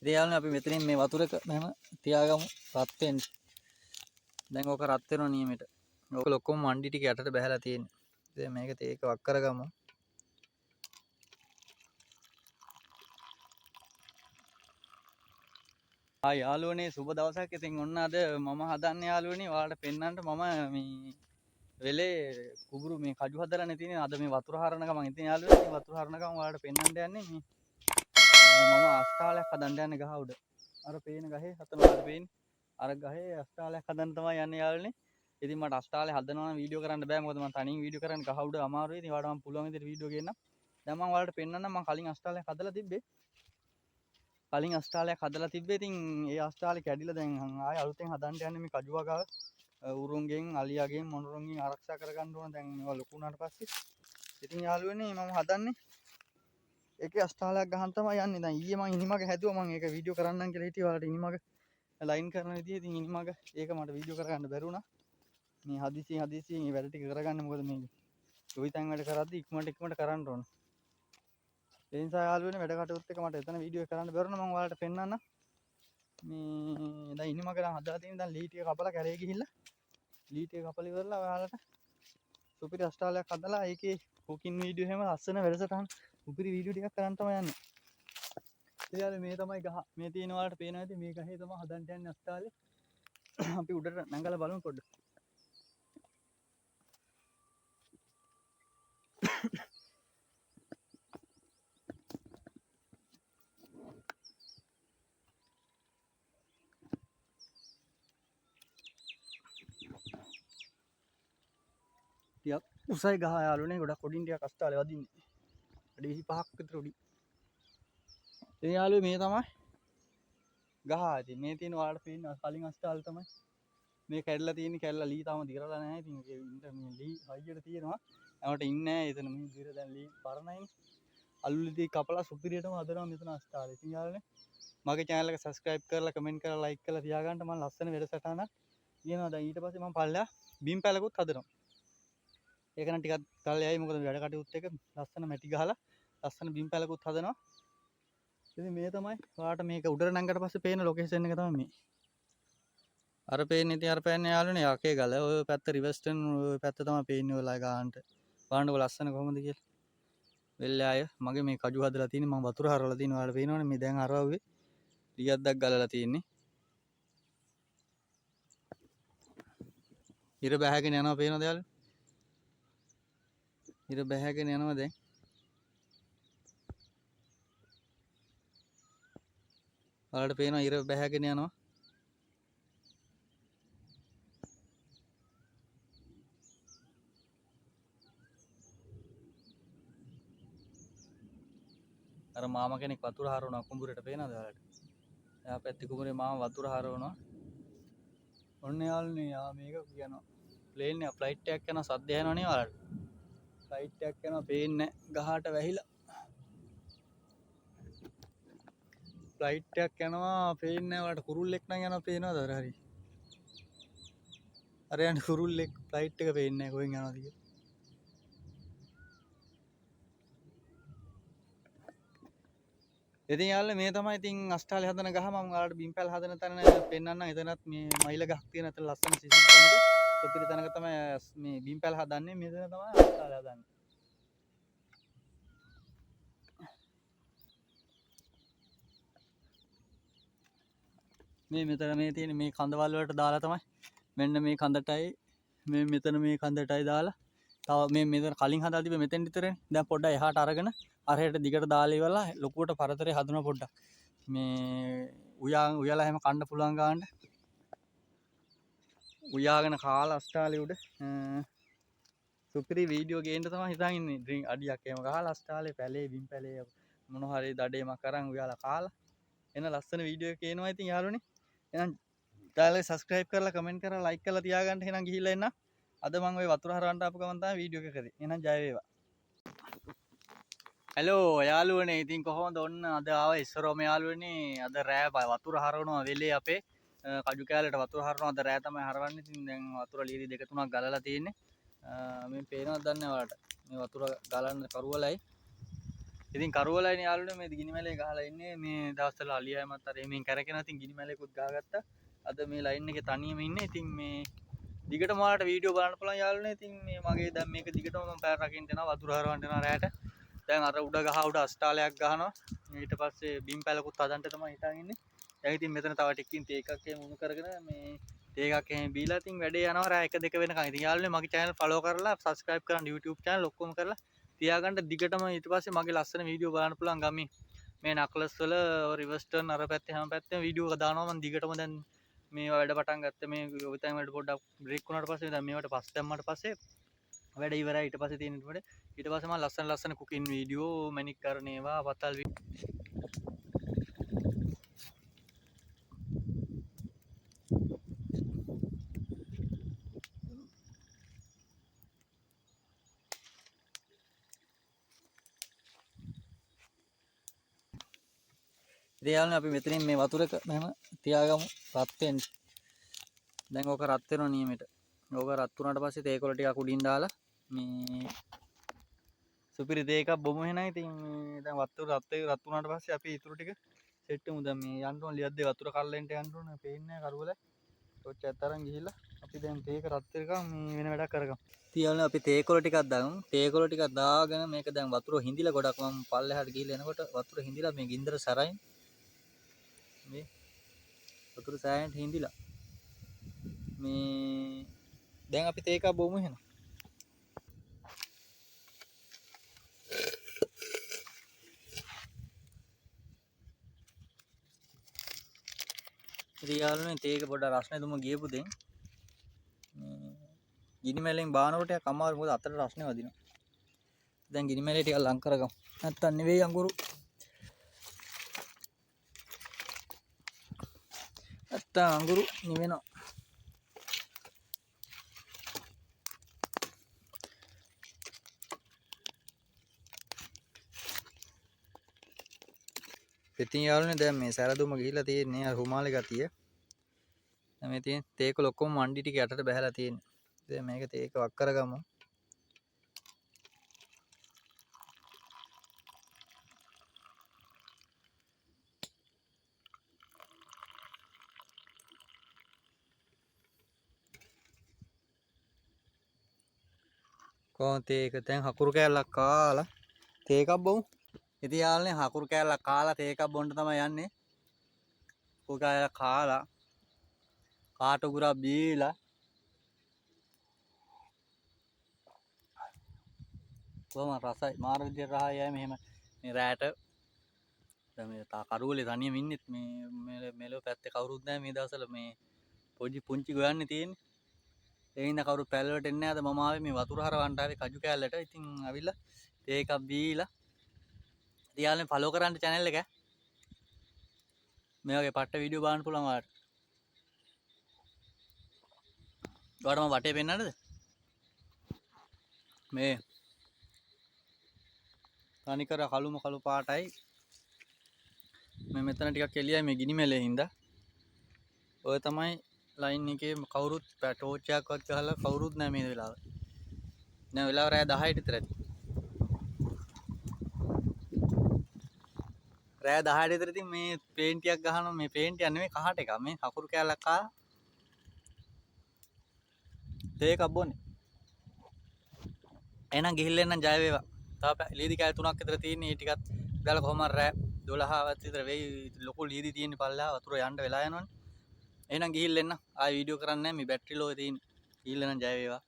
ඉතින් යාළුවනේ අපි මෙතනින් මේ වතුරක මෙහෙම තියාගමු රත් වෙන්න. දැන් ඕක රත් වෙනවා නියමෙට. ඕක ලොක්කොම මණ්ඩි ටික යටට බහැලා තියෙන්නේ. ඉතින් මේක තේක වක් කරගමු. යාළුවනේ සුබ දවසක්. ඉතින් ඔන්න අද මම හදන්නේ යාළුවනේ ඔයාලට පෙන්නන්න මම මේ වෙලේ කුඹුරු මේ කජු හදලානේ තියෙන්නේ. අද මේ වතුර හරන ගමන් ඉතින් යාළුවනේ මේ වතුර හරන ගමන් ඔයාලට පෙන්නන්න යන්නේ මේ මම අස්ථාලයක් හදන්න යන්නේ ගහ උඩ. අර පේන ගහේ හතන ඔයාලට පේන්නේ. අර ගහේ අස්ථාලයක් හදන්න තමයි යන්නේ යාළුවනේ. ඉතින් මට අස්ථාලේ හදනවා නම් වීඩියෝ කරන්න බෑ මොකද මම තනියෙන් වීඩියෝ කරන්න ගහ උඩ අමාරුයි. ඉතින් ඔයාලට මම පුළුවන් විදිහට වීඩියෝ ගේන්නම්. දැන් මම ඔයාලට පෙන්නන්නම් මම කලින් අස්ථාලයක් හදලා තිබ්බේ. කලින් අස්ථාලයක් හදලා තිබ්බේ. ඉතින් ඒ අස්ථාලේ කැඩිලා දැන් ආයෙ අලුතෙන් හදන්න යන්නේ මේ කජු වගාව උරුන්ගෙන් අලියාගෙන් මොණරුන්ගෙන් ආරක්ෂා කරගන්න ඕන. දැන් මේවා ලොකු වුණාට පස්සේ ඉතින් යාළුවනේ මම හදන්නේ ඒකේ අස්ථාලයක් ගහන්න තමයි යන්නේ. දැන් ඊයේ මම ඉනිමග හැදුවා. මම ඒක වීඩියෝ කරන්නම් කියලා හිටියේ. ඔයාලට ඉනිමග ලයින් කරන විදිහ. ඉතින් ඉනිමග ඒක මට වීඩියෝ කරගන්න බැරි වුණා. මේ හදිසියෙන් මේ වැඩ ටික කරගන්න. මොකද මේ ලොයිතන් වැඩ කරද්දි ඉක්මනට කරන්න ඕන. ඒ නිසා යාළුවනේ වැඩ කටයුත්ත එක මට එතන වීඩියෝ කරන්න බැරුණා. මම ඔයාලට පෙන්නන්නම්. මේ දැන් ඉනිමග නම් හදලා තියෙන දැන් ලී ටික කපලා කැරේ ගිහිල්ලා ලී ටික කපලා ඉවරලා ඔයාලට සුපිරි අස්ථාලයක් හදලා ඒකේ කුකින් වීඩියෝ එහෙම ලස්සන වැඩසටහන් සුපිරි වීඩියෝ ටිකක් කරන්න තමයි යන්නේ. ඉතින් මේ තමයි ගහ. මේ තියෙන ඔයාලට පේනවා ඇති මේ ගහේ තමයි හදන්න යන්නේ අස්ථාලේ. අපි උඩට නැංගලා බලමු පොඩ්ඩක්. ටිකක් උසයි ගහ යාළුවනේ. ගොඩක් උඩින් ටිකක් අස්ථාලේ වදින්නේ. අඩි 25ක් විතර උඩින්. ඉතින් යාළුවෝ මේ තමයි ගහ. ඉතින් මේ තියෙන ඔයාලට පේන කලින් අස්ථාලේ තමයි මේ කැඩලා තියෙන්නේ. කැඩලා ලී තාම දිරලා නැහැ. ඉතින් මේ ලී හයියට තියෙනවා. ඒකට ඉන්නේ නැහැ. එතන මේ දිර දැන් ලී පරණයිනේ. අලුලි ටික කපලා සුපිරියටම හදනවා මෙතන අස්ථාලේ. ඉතින් යාළුවනේ මගේ channel එක subscribe කරලා comment කරලා like කරලා තියාගන්න. මම ලස්සන වැඩසටහනක් කියනවා. දැන් ඊට පස්සේ මම පල්ලෙහා බිම් පැලකුත් හදනවා. ඒක නම් ටිකක් කල්යයි මොකද වැඩ කටයුත්ත එක ලස්සන මැටි ගහලා ලස්සන බිම් පැලකුත් හදනවා. ඉතින් මේ තමයි ඔයාලට මේක උඩට නැංගට පස්සේ පේන ලොකේෂන් එක තමයි මේ. අර පේන්නේ ඉතින් අර පේන්නේ යාළුවනේ යකේ ගල. ඔය පැත්ත රිවර්ස්ටන් ඔය පැත්ත තමයි පේන්නේ ඔයලා ගානට. බලන්නකො ලස්සන කොහොමද කියලා. වෙල්ලාය මගේ මේ කජු හදලා තියෙන්නේ මම වතුර හරවලා තියෙනවා. ඔයාලට පේනවනේ මේ දැන් හරවුවේ ලියද්දක් ගලලා තියෙන්නේ. ඉර බැහැගෙන යනවා පේනවද යාළුවනේ? ඉර බැහැගෙන යනවා දැන්. ඔයාලට පේනවා ඉර බැහැගෙන යනවා. අර මාමා කෙනෙක් වතුර හරවනවා කුඹුරට පේනවද ඔයාලට? එයා පැත්තේ කුඹුරේ මාමා වතුර හරවනවා. ඔන්න යාළුවනේ යා මේක කියනවා ප්ලේන් එක ෆ්ලයිට් එකක් යනවා සද්ද ඇහෙනවා නේ ඔයාලට. ෆ්ලයිට් එකක් යනවා පේන්නේ නැහැ ගහට වැහිලා. ෆ්ලයිට් එකක් යනවා පේන්නේ නැහැ ඔයාලට. කුරුල්ලෙක් නම් යනවා පේනවද අර හරිය? අර යන්නේ කුරුල්ලෙක්. ෆ්ලයිට් එක පේන්නේ නැහැ කොහෙන් යනවද කියලා. ඉතින් යාළුවනේ මේ තමයි ඉතින් අස්ථාලේ හදන ගහ. මම ඔයාලට බිම් පැල හදන තැන පෙන්නන්නම්. එතනත් මේ මයිල ගහක් තියෙන අතන ලස්සන සිසිල් තැනක සුපිරි තැනක තමයි මේ බිම් පැල හදන්නේ. මෙතන තමයි අස්ථාලේ හදන්නේ. මේ මෙතන මේ තියෙන මේ කඳවල් වලට දාලා තමයි මෙන්න මේ කඳටයි මේ මෙතන මේ කඳටයි දාලා තව මේ මෙතන කලින් හදලා තිබ්බේ මෙතෙන් විතරනේ. දැන් පොඩ්ඩක් එහාට අරගෙන අරහෙට දිගට දාලා ඉවරලා ලොකුවට පරතරේ හදනවා පොඩ්ඩක්. මේ උයලා එහෙම කන්න පුළුවන් ගානට උයාගෙන කාලා අස්ථාලේ උඩ සුපිරි වීඩියෝ ගේන්න තමයි හිතන් ඉන්නේ. ඩ්‍රින්ක් අඩියක් එහෙම ගහලා අස්ථාලේ පැලේ බිම් පැලේ මොන හරි දඩේමක් අරන් උයාලා කාලා එන ලස්සන වීඩියෝ එකක් එනවා. ඉතින් යාළුවනේ එහෙනම් channel එක subscribe කරලා comment කරලා like කරලා තියාගන්න. එහෙනම් ගිහිල්ලා එන්න. අද මම ওই වතුර හරවන්න ආපු ගමන් තමයි වීඩියෝ එක කරේ. එහෙනම් ජය වේවා. හලෝ යාළුවනේ ඉතින් කොහොමද ඔන්න අද ආවා ඉස්සරෝම යාළුවනේ. අද රෑ වතුර හරවනවා වෙලේ අපේ කජු කෑල්ලට වතුර හරවනවා. අද රෑ තමයි හරවන්නේ. ඉතින් දැන් වතුර ලීරි දෙක තුනක් ගලලා තියෙන්නේ. මේ පේනවද දන්නේ ඔයාලට මේ වතුර ගලන්න කරුවලයි ඉතින් කරුවලයිනේ යාළුවනේ මේ ගිනි මැලේ ගහලා ඉන්නේ මේ දවස්වල අලියාමත් අර එමින් කරගෙන ඉතින් ගිනි මැලේකුත් ගහගත්තා. අද මේ ලයින් එකේ තනියම ඉන්නේ. ඉතින් මේ දිගටම ඔයාලට වීඩියෝ බලන්න පුළුවන් යාළුවනේ. ඉතින් මේ මගේ දැන් මේක දිගටම මම පැය රකින්න යනවා වතුර හරවන්න යනවා රැයට. දැන් අර උඩ උඩ අස්ටාලයක් ගහනවා. ඊට පස්සේ බිම් පැලකුත් හදන්න තමයි හිතාගෙන ඉන්නේ. දැන් ඉතින් මෙතන තව ටිකකින් තේ එකක් එහෙම උණු කරගෙන මේ තේ එකක් එහෙම බීලා ඉතින් වැඩේ යනවා රැය 1 2 වෙනකන්. ඉතින් යාළුවනේ මගේ channel follow කරලා subscribe කරන්න YouTube channel ඔක්කොම කරලා තියාගන්න දිගටම. ඊට පස්සේ මගේ ලස්සන වීඩියෝ බලන්න පුළුවන් ගමේ මේ නක්ලස් වල රිවර්ස් ටර්න් අර පැත්තේ හැම පැත්තෙම වීඩියෝ එක දානවා මම දිගටම. දැන් මේ වැඩ පටන් ගත්ත මේ ඔතන වැඩ පොඩ්ඩක් බ්‍රේක් වුණාට පස්සේ දැන් මේවට පස්ස දැම්මට පස්සේ වැඩ ඉවරයි. ඊට පස්සේ තියෙන ඊට පස්සේ මම ලස්සන කුකින් වීඩියෝ මැනික් කරන ඒවා පතල් ඉතින් අපි මෙතනින් මේ වතුරක මෙහෙම තියාගමු රත් වෙන්න. දැන් ඕක රත් වෙනවා නියමෙට. ඕක රත් වුණාට පස්සේ තේ කොළ ටිකක් උඩින් දාලා මේ සුපිරි තේ එකක් බොමු එහෙනම්. ඉතින් දැන් වතුර රත් වුණාට පස්සේ අපි ඊටු ටික සෙට් වෙමු. දැන් මේ යන්න ඕන ලියද්දේ වතුර කල්ලෙන්ට යන්න ඕන. පේන්නේ නැහැ කරුවල. ටොච් එකක් තරම් ගිහිල්ලා අපි දැන් තේක රත් වෙනකම් මේ වෙන වැඩක් කරගමු. ඉතින් අපි තේ කොළ ටිකක් දාමු. තේ කොළ ටිකක් දාගෙන මේක දැන් වතුර හිඳිලා ගොඩක් මම පල්ලෙහාට ගිහිල්ලා එනකොට වතුර හිඳිලා මේ ගින්දර සරයින් මේ වතුර සෑහෙන්න හිඳිලා මේ දැන් අපි තේ එකක් බොමු එහෙනම්. ඉතින් යාළුවනේ තේ එක පොඩ්ඩක් රස්නේ දුම ගියපු දෙන් මේ ගිනි මැලෙන් බානකොට යක් අමාරු මොකද අතට රස්නේ වදිනවා. දැන් ගිනි මැලේ ටිකක් ලං කරගමු. නැත්තම් නෙවෙයි අඟුරු. නැත්තම් අඟුරු නිවෙනවා. ඉතින් යාළුවනේ දැන් මේ සැරදුම ගිහිල්ලා තියෙන්නේ අර රුමාලේ ගතිය. දැන් මේ තියෙන තේකොළ ඔක්කොම මණ්ඩි ටික යටට බහැලා තියෙන්නේ. දැන් මේක තේක වක් කරගමු. කොහොමද තේක දැන් හකුරු කෑල්ලක් කාලා තේ එකක් බොමු. ඉතින් යාළුවනේ හකුරු කෑල්ලක් කාලා තේ එකක් බොන්න තමයි යන්නේ. හකුරු කෑල්ලක් කාලා කාට උගුරක් බීලා කොහොම රසයි මාර විදියට රහයි යයි මෙහෙම මේ රැට. දැන් මේ කරුවලේ තනියම ඉන්නෙත් මේ මෙලෝ පැත්තේ කවුරුත් නැහැ මේ දවස්වල මේ පුංචි ගොයන්නේ තියෙන්නේ. ඒ හින්දා කවුරුත් පැලවලට එන්නේ නැහැ. මම ආවේ මේ වතුර හරවන්න ආවේ කජු කෑල්ලට. ඉතින් අවිල්ලා තේ එකක් බීලා ඉතින් යාළුවනේ ෆලෝ කරන්න channel එක. මේ වගේ පට්ට වීඩියෝ බලන්න පුළුවන් ඔයාලට. ඔයාලට මම වටේ පෙන්නන්නද? මේ තනිකර කළු පාටයි. මේ මෙතන ටිකක් එළියයි මේ ගිනි මැලේ හින්දා. ඔය තමයි ලයින් එකේ කවුරුත් ටෝච් එකක්වත් ගහලා කවුරුත් නැහැ මේ වෙලාවේ. දැන් වෙලාව රෑ 10ට විතර ඇති. රෑ 10ට විතර ඉතින් මේ පේන්ටියක් ගහනවා. මේ පේන්ටියක් නෙමෙයි කහට එකක්. මේ හකුරු කෑල්ලක් කාලා තේ එකක් බොන්නේ. එහෙනම් ගිහිල්ලා එන්නම් ජය වේවා. තව ලීදි කෑලි 3ක් විතර තියෙන්නේ. ඒ ටිකත් දාලා කොහොම රෑ 12වත් විතර වෙයි. ලොකු ලීදි තියෙන්නේ පල්ලෙහා වතුර යන්න වෙලා යනවනේ. එහෙනම් ගිහිල්ලා එන්න. ආයෙ වීඩියෝ කරන්නේ නැහැ. මේ බැටරි ලෝ තියෙන්නේ. ගිහිල්ලා එන්නම් ජය වේවා.